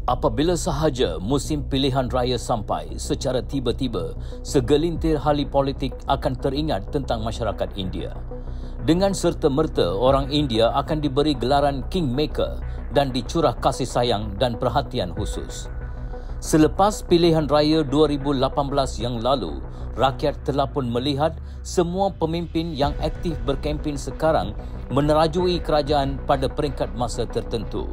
Apabila sahaja musim pilihan raya sampai, secara tiba-tiba, segelintir ahli politik akan teringat tentang masyarakat India. Dengan serta-merta, orang India akan diberi gelaran Kingmaker dan dicurah kasih sayang dan perhatian khusus. Selepas pilihan raya 2018 yang lalu, rakyat telah pun melihat semua pemimpin yang aktif berkempen sekarang menerajui kerajaan pada peringkat masa tertentu.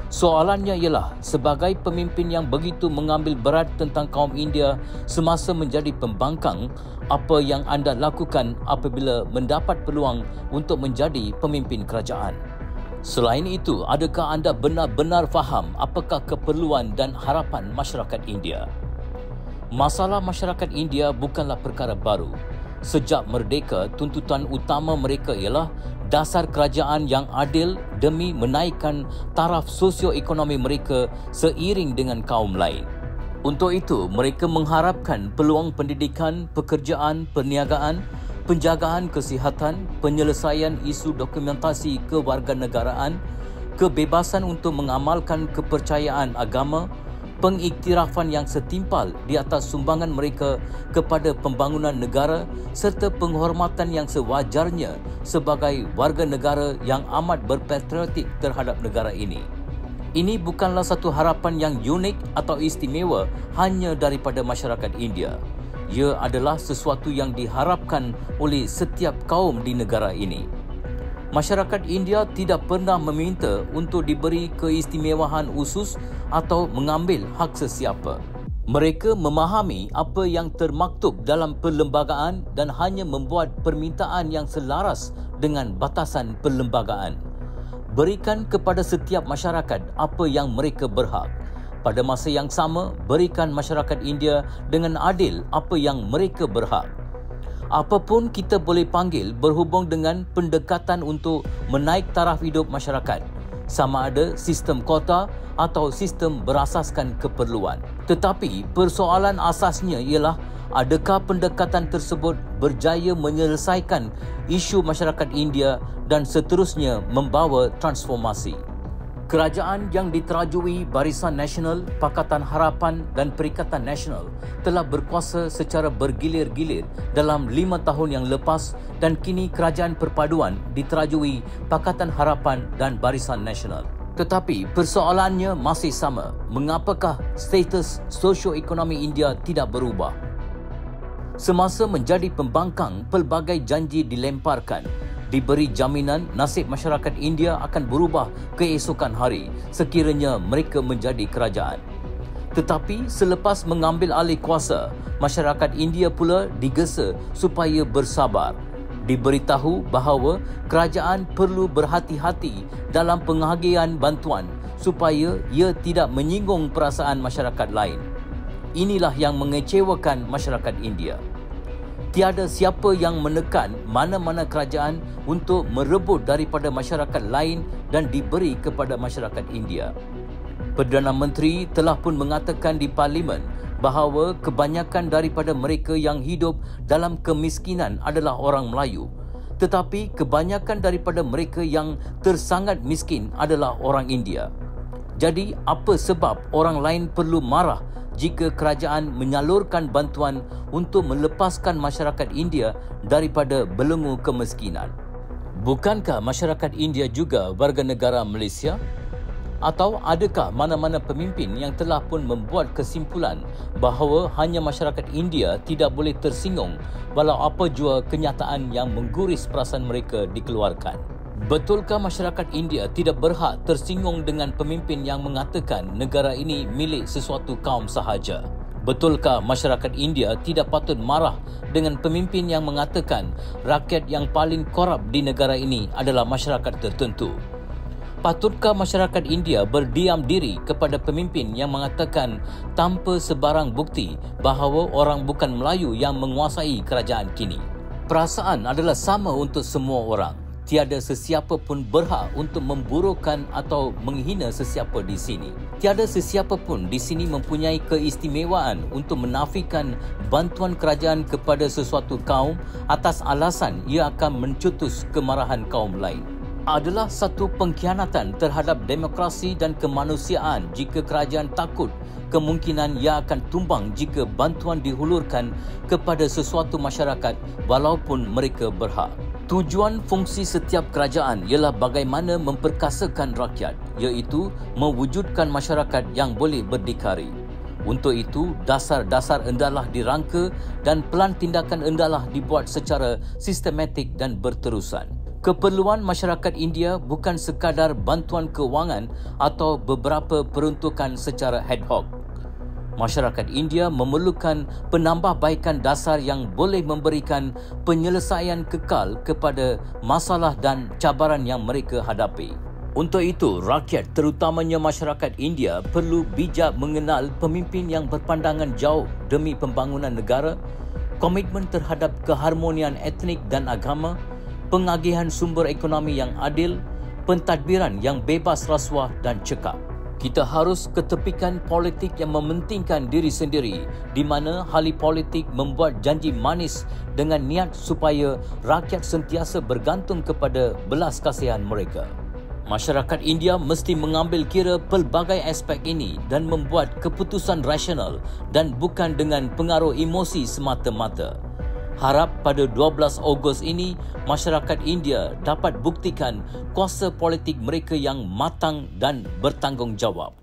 Soalannya ialah, sebagai pemimpin yang begitu mengambil berat tentang kaum India semasa menjadi pembangkang, apa yang anda lakukan apabila mendapat peluang untuk menjadi pemimpin kerajaan? Selain itu, adakah anda benar-benar faham apakah keperluan dan harapan masyarakat India? Masalah masyarakat India bukanlah perkara baru. Sejak merdeka, tuntutan utama mereka ialah dasar kerajaan yang adil demi menaikkan taraf sosioekonomi mereka seiring dengan kaum lain. Untuk itu, mereka mengharapkan peluang pendidikan, pekerjaan, perniagaan, penjagaan kesihatan, penyelesaian isu dokumentasi kewarganegaraan, kebebasan untuk mengamalkan kepercayaan agama, pengiktirafan yang setimpal di atas sumbangan mereka kepada pembangunan negara serta penghormatan yang sewajarnya sebagai warga negara yang amat berpatriotik terhadap negara ini. Ini bukanlah satu harapan yang unik atau istimewa hanya daripada masyarakat India. Ia adalah sesuatu yang diharapkan oleh setiap kaum di negara ini. Masyarakat India tidak pernah meminta untuk diberi keistimewaan khusus atau mengambil hak sesiapa. Mereka memahami apa yang termaktub dalam perlembagaan dan hanya membuat permintaan yang selaras dengan batasan perlembagaan. Berikan kepada setiap masyarakat apa yang mereka berhak. Pada masa yang sama, berikan masyarakat India dengan adil apa yang mereka berhak. Apapun kita boleh panggil berhubung dengan pendekatan untuk menaik taraf hidup masyarakat, sama ada sistem kota atau sistem berasaskan keperluan. Tetapi persoalan asasnya ialah, adakah pendekatan tersebut berjaya menyelesaikan isu masyarakat India dan seterusnya membawa transformasi? Kerajaan yang diterajui Barisan Nasional, Pakatan Harapan dan Perikatan Nasional telah berkuasa secara bergilir-gilir dalam 5 tahun yang lepas dan kini Kerajaan Perpaduan diterajui Pakatan Harapan dan Barisan Nasional. Tetapi persoalannya masih sama. Mengapakah status sosioekonomi India tidak berubah? Semasa menjadi pembangkang, pelbagai janji dilemparkan. Diberi jaminan nasib masyarakat India akan berubah keesokan hari sekiranya mereka menjadi kerajaan. Tetapi selepas mengambil alih kuasa, masyarakat India pula digesa supaya bersabar. Diberitahu bahawa kerajaan perlu berhati-hati dalam penghagian bantuan supaya ia tidak menyinggung perasaan masyarakat lain. Inilah yang mengecewakan masyarakat India. Tiada siapa yang menekan mana-mana kerajaan untuk merebut daripada masyarakat lain dan diberi kepada masyarakat India. Perdana Menteri telah pun mengatakan di Parlimen bahawa kebanyakan daripada mereka yang hidup dalam kemiskinan adalah orang Melayu. Tetapi kebanyakan daripada mereka yang tersangat miskin adalah orang India. Jadi, apa sebab orang lain perlu marah jika kerajaan menyalurkan bantuan untuk melepaskan masyarakat India daripada belenggu kemiskinan? Bukankah masyarakat India juga warga negara Malaysia? Atau adakah mana-mana pemimpin yang telah pun membuat kesimpulan bahawa hanya masyarakat India tidak boleh tersinggung walau apa jua kenyataan yang mengguris perasaan mereka dikeluarkan? Betulkah masyarakat India tidak berhak tersinggung dengan pemimpin yang mengatakan negara ini milik sesuatu kaum sahaja? Betulkah masyarakat India tidak patut marah dengan pemimpin yang mengatakan rakyat yang paling korup di negara ini adalah masyarakat tertentu? Patutkah masyarakat India berdiam diri kepada pemimpin yang mengatakan tanpa sebarang bukti bahawa orang bukan Melayu yang menguasai kerajaan kini? Perasaan adalah sama untuk semua orang. Tiada sesiapa pun berhak untuk memburukkan atau menghina sesiapa di sini. Tiada sesiapa pun di sini mempunyai keistimewaan untuk menafikan bantuan kerajaan kepada sesuatu kaum atas alasan ia akan mencetus kemarahan kaum lain. adalah satu pengkhianatan terhadap demokrasi dan kemanusiaan jika kerajaan takut kemungkinan ia akan tumbang jika bantuan dihulurkan kepada sesuatu masyarakat walaupun mereka berhak. Tujuan fungsi setiap kerajaan ialah bagaimana memperkasakan rakyat, iaitu mewujudkan masyarakat yang boleh berdikari. Untuk itu, dasar-dasar hendaklah dirangka dan pelan tindakan hendaklah dibuat secara sistematik dan berterusan. Keperluan masyarakat India bukan sekadar bantuan kewangan atau beberapa peruntukan secara ad hoc. Masyarakat India memerlukan penambahbaikan dasar yang boleh memberikan penyelesaian kekal kepada masalah dan cabaran yang mereka hadapi. Untuk itu, rakyat terutamanya masyarakat India perlu bijak mengenal pemimpin yang berpandangan jauh demi pembangunan negara, komitmen terhadap keharmonian etnik dan agama, pengagihan sumber ekonomi yang adil, pentadbiran yang bebas rasuah dan cekap. Kita harus ketepikan politik yang mementingkan diri sendiri, di mana ahli politik membuat janji manis dengan niat supaya rakyat sentiasa bergantung kepada belas kasihan mereka. Masyarakat India mesti mengambil kira pelbagai aspek ini dan membuat keputusan rasional dan bukan dengan pengaruh emosi semata-mata. Harap pada 12 Ogos ini, masyarakat India dapat buktikan kuasa politik mereka yang matang dan bertanggungjawab.